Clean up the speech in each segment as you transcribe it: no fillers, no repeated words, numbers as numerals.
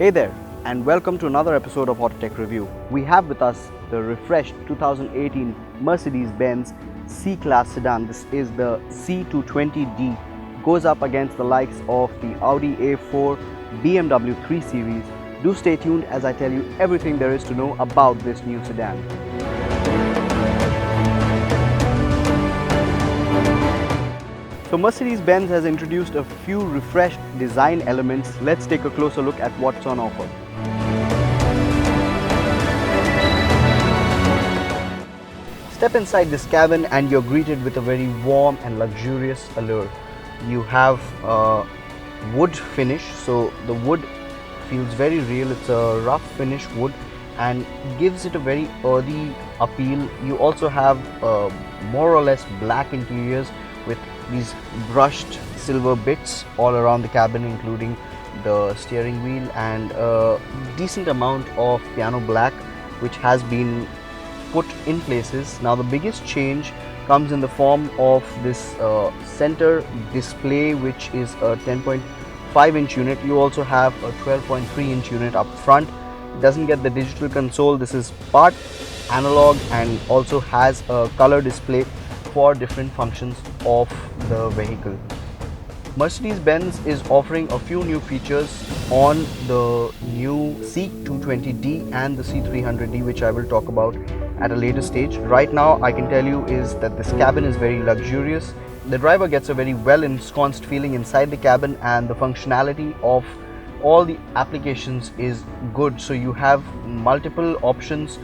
Hey there, and welcome to another episode of Auto Tech Review. We have with us the refreshed 2018 Mercedes-Benz C-Class sedan. This is the C220D. Goes up against the likes of the Audi A4, BMW 3 Series. Do stay tuned as I tell you everything there is to know about this new sedan. So Mercedes-Benz has introduced a few refreshed design elements. Let's take a closer look at what's on offer. Step inside this cabin and you're greeted with a very warm and luxurious allure. You have a wood finish, so the wood feels very real. It's a rough finish wood and gives it a very earthy appeal. You also have more or less black interiors with these brushed silver bits all around the cabin, including the steering wheel, and a decent amount of piano black which has been put in places. Now the biggest change comes in the form of this center display, which is a 10.5-inch unit. You also have a 12.3-inch unit up front. It doesn't get the digital console. This is part analog and also has a color display for different functions of the vehicle. Mercedes-Benz is offering a few new features on the new C220D and the C300D, which I will talk about at a later stage. Right now I can tell you is that this cabin is very luxurious. The driver gets a very well ensconced feeling inside the cabin, and the functionality of all the applications is good. So you have multiple options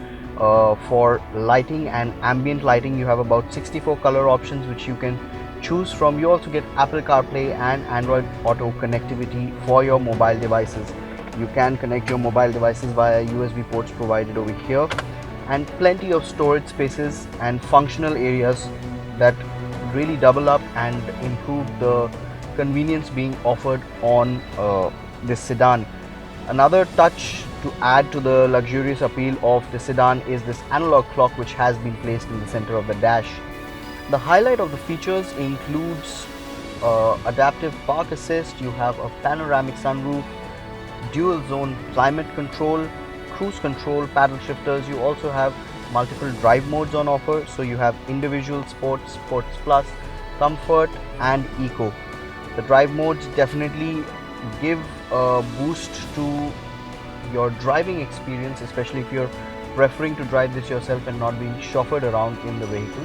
for lighting and ambient lighting. You have about 64 color options which you can choose from. You also get Apple CarPlay and Android Auto connectivity for your mobile devices. You can connect your mobile devices via USB ports provided over here, and plenty of storage spaces and functional areas that really double up and improve the convenience being offered on this sedan. Another touch to add to the luxurious appeal of the sedan is this analog clock, which has been placed in the center of the dash. The highlight of the features includes adaptive park assist. You have a panoramic sunroof, dual zone climate control, cruise control, paddle shifters. You also have multiple drive modes on offer. So you have individual, sports, sports plus, comfort and eco. The drive modes definitely give a boost to your driving experience, especially if you're preferring to drive this yourself and not being chauffeured around in the vehicle.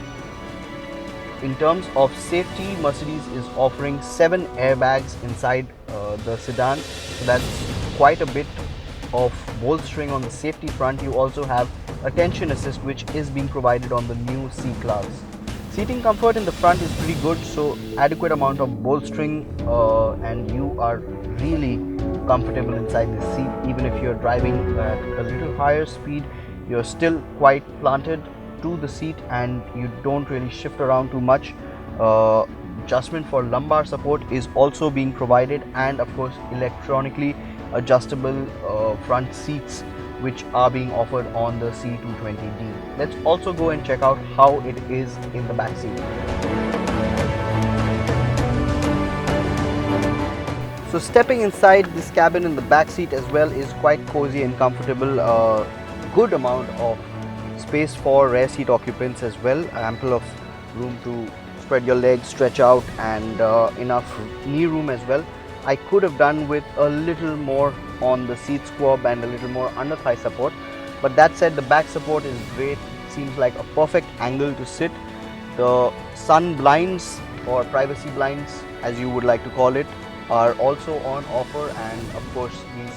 In terms of safety, Mercedes is offering 7 airbags inside the sedan, so that's quite a bit of bolstering on the safety front. You also have attention assist, which is being provided on the new C-Class. Seating comfort in the front is pretty good, so adequate amount of bolstering and you are really comfortable inside the seat. Even if you're driving at a little higher speed, you're still quite planted to the seat and you don't really shift around too much. Adjustment for lumbar support is also being provided, and of course electronically adjustable front seats which are being offered on the C220D. Let's also go and check out how it is in the back seat. So stepping inside this cabin in the back seat as well is quite cozy and comfortable. Good amount of space for rear seat occupants as well. Ample of room to spread your legs, stretch out, and enough knee room as well. I could have done with a little more on the seat squab and a little more under thigh support, but that said, the back support is great. Seems like a perfect angle to sit. The sun blinds, or privacy blinds as you would like to call it, are also on offer, and of course these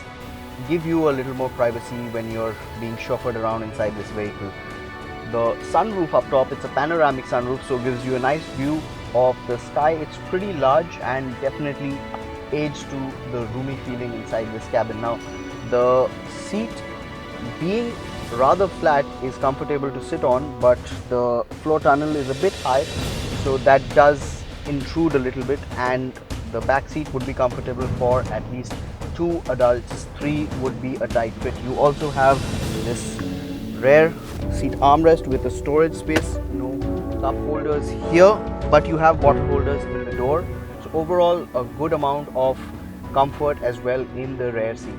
give you a little more privacy when you're being chauffeured around inside this vehicle. The sunroof up top, it's a panoramic sunroof, so gives you a nice view of the sky. It's pretty large and definitely adds to the roomy feeling inside this cabin. Now the seat being rather flat is comfortable to sit on, but the floor tunnel is a bit high, so that does intrude a little bit, and the back seat would be comfortable for at least 2 adults. 3 would be a tight fit. You also have this rear seat armrest with a storage space. No cup holders here, but you have bottle holders in the door. So overall, a good amount of comfort as well in the rear seat.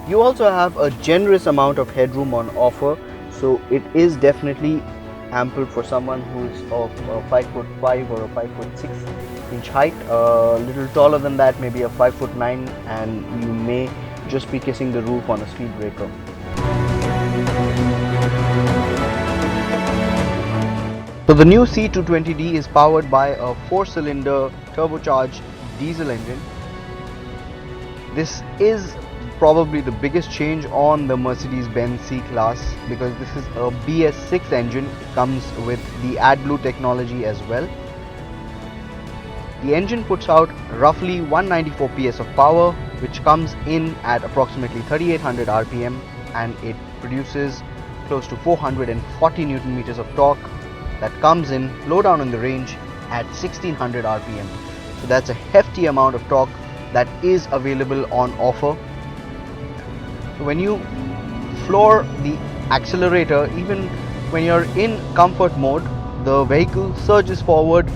You also have a generous amount of headroom on offer, so it is definitely ample for someone who's of 5'5" or a 5'6" height. A little taller than that, maybe a 5'9", and you may just be kissing the roof on a speed breaker. So the new C220D is powered by a 4-cylinder turbocharged diesel engine. This is probably the biggest change on the Mercedes-Benz C-Class because this is a BS6 engine. It comes with the AdBlue technology as well. The engine puts out roughly 194 PS of power, which comes in at approximately 3800 RPM, and it produces close to 440 Newton meters of torque that comes in low down in the range at 1600 RPM. So that's a hefty amount of torque that is available on offer. So when you floor the accelerator, even when you're in comfort mode, the vehicle surges forward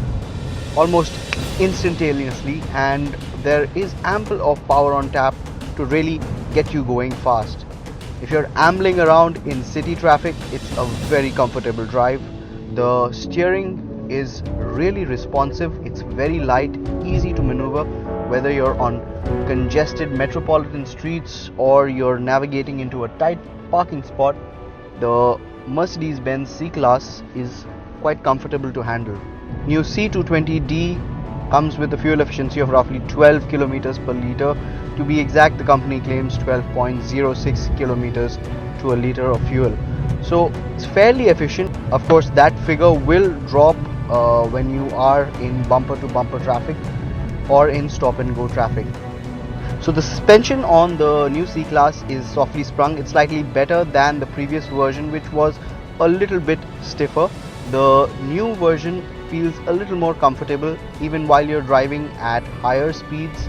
almost instantaneously, and there is ample of power on tap to really get you going fast. If you're ambling around in city traffic, it's a very comfortable drive. The steering is really responsive, it's very light, easy to maneuver, whether you're on congested metropolitan streets or you're navigating into a tight parking spot. The Mercedes-Benz C-Class is quite comfortable to handle. New C220D comes with a fuel efficiency of roughly 12 kilometers per liter. To be exact, the company claims 12.06 kilometers to a liter of fuel. So it's fairly efficient. Of course, that figure will drop when you are in bumper to bumper traffic or in stop and go traffic. So the suspension on the new C-Class is softly sprung. It's slightly better than the previous version, which was a little bit stiffer. The new version feels a little more comfortable even while you're driving at higher speeds.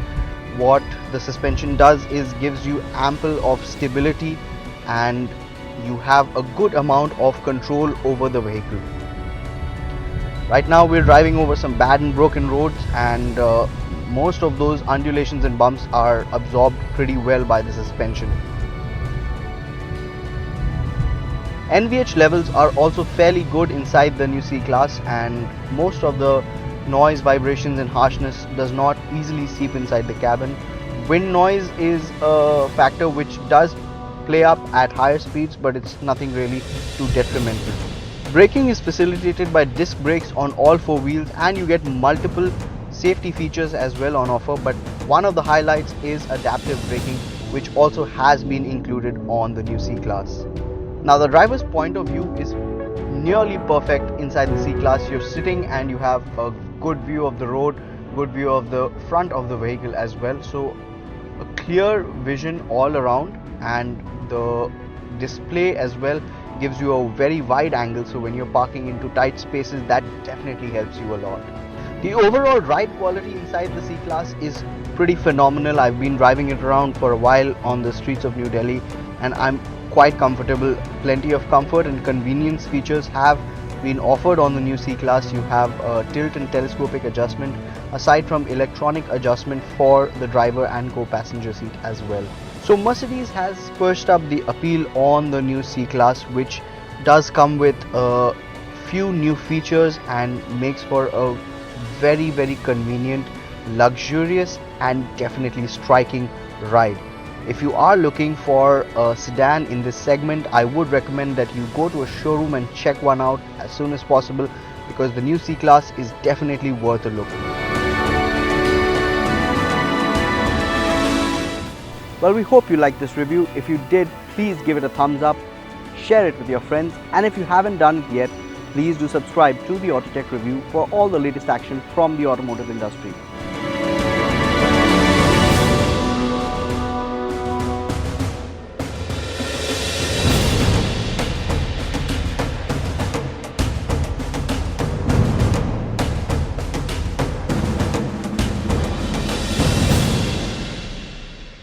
What the suspension does is gives you ample of stability, and you have a good amount of control over the vehicle. Right now we're driving over some bad and broken roads, and most of those undulations and bumps are absorbed pretty well by the suspension. NVH levels are also fairly good inside the new C-Class, and most of the noise, vibrations and harshness does not easily seep inside the cabin. Wind noise is a factor which does play up at higher speeds, but it's nothing really too detrimental. Braking is facilitated by disc brakes on all four wheels, and you get multiple safety features as well on offer, but one of the highlights is adaptive braking, which also has been included on the new C-Class. Now the driver's point of view is nearly perfect inside the C-Class. You're sitting and you have a good view of the road, good view of the front of the vehicle as well, so a clear vision all around, and the display as well gives you a very wide angle, so when you're parking into tight spaces, that definitely helps you a lot. The overall ride quality inside the C-Class is pretty phenomenal. I've been driving it around for a while on the streets of New Delhi, and I'm quite comfortable. Plenty of comfort and convenience features have been offered on the new C-Class. You have a tilt and telescopic adjustment, aside from electronic adjustment for the driver and co-passenger seat as well. So Mercedes has spruced up the appeal on the new C-Class, which does come with a few new features and makes for a very convenient, luxurious and definitely striking ride. If you are looking for a sedan in this segment, I would recommend that you go to a showroom and check one out as soon as possible, because the new C-Class is definitely worth a look. Well, we hope you liked this review. If you did, please give it a thumbs up, share it with your friends, and if you haven't done it yet, please do subscribe to the Autotech Review for all the latest action from the automotive industry.